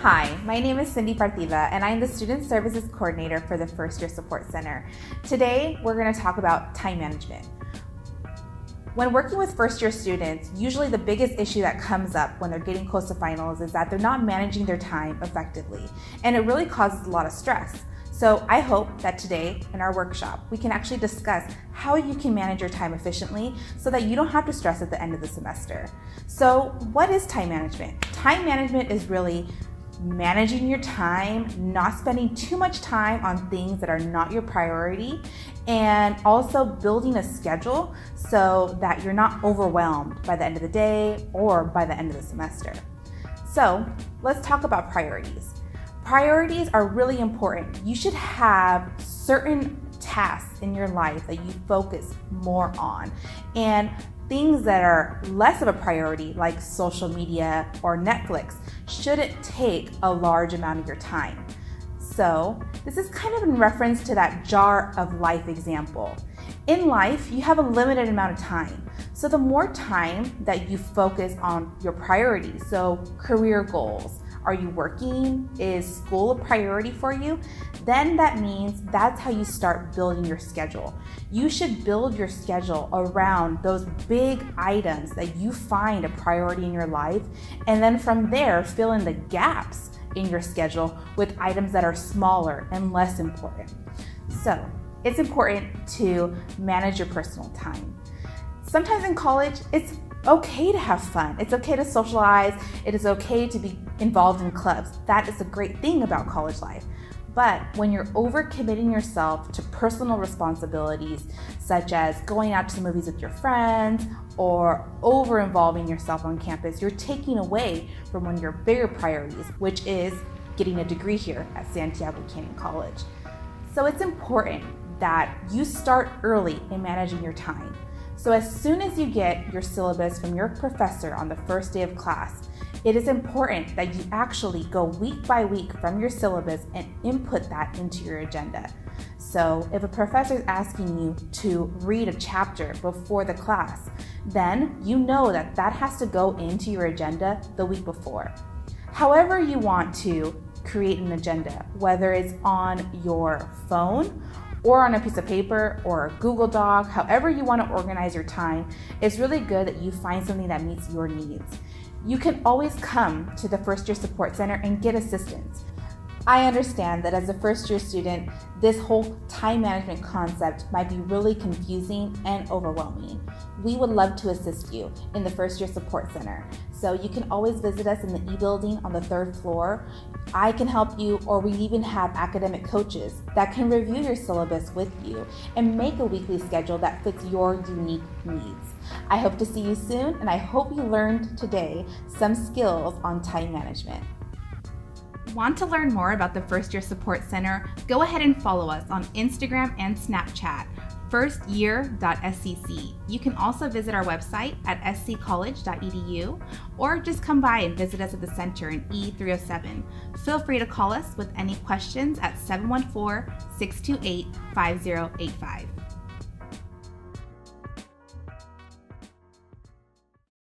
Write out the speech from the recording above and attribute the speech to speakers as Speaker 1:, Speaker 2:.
Speaker 1: Hi, my name is Cindy Partida, and I'm the Student Services Coordinator for the First Year Support Center. Today, we're going to talk about time management. When working with first-year students, usually the biggest issue that comes up when they're getting close to finals is that they're not managing their time effectively, and it really causes a lot of stress. So I hope that today in our workshop, we can actually discuss how you can manage your time efficiently so that you don't have to stress at the end of the semester. So what is time management? Time management is really managing your time, not spending too much time on things that are not your priority, and also building a schedule so that you're not overwhelmed by the end of the day or by the end of the semester. So let's talk about priorities. Priorities are really important. You should have certain tasks in your life that you focus more on, and things that are less of a priority, like social media or Netflix, shouldn't take a large amount of your time. So this is kind of in reference to that jar of life example. In life, you have a limited amount of time. So the more time that you focus on your priorities, so career goals, are you working? Is school a priority for you? Then that means that's how you start building your schedule. You should build your schedule around those big items that you find a priority in your life, and then from there, fill in the gaps in your schedule with items that are smaller and less important. So it's important to manage your personal time. Sometimes in college, it's okay to have fun. It's okay to socialize. It is okay to be involved in clubs. That is a great thing about college life. But when you're overcommitting yourself to personal responsibilities, such as going out to the movies with your friends or over-involving yourself on campus, you're taking away from one of your bigger priorities, which is getting a degree here at Santiago Canyon College. So it's important that you start early in managing your time. So as soon as you get your syllabus from your professor on the first day of class, it is important that you actually go week by week from your syllabus and input that into your agenda. So if a professor is asking you to read a chapter before the class, then you know that that has to go into your agenda the week before. However you want to create an agenda, whether it's on your phone or on a piece of paper or a Google Doc, however you want to organize your time, it's really good that you find something that meets your needs. You can always come to the First Year Support Center and get assistance. I understand that as a first year student, this whole time management concept might be really confusing and overwhelming. We would love to assist you in the First Year Support Center. So you can always visit us in the E-building on the 3rd floor. I can help you, or we even have academic coaches that can review your syllabus with you and make a weekly schedule that fits your unique needs. I hope to see you soon, and I hope you learned today some skills on time management. Want to learn more about the First Year Support Center? Go ahead and follow us on Instagram and Snapchat, firstyear.scc. You can also visit our website at college..edu, or just come by and visit us at the center in E307. Feel free to call us with any questions at 714-628-5085.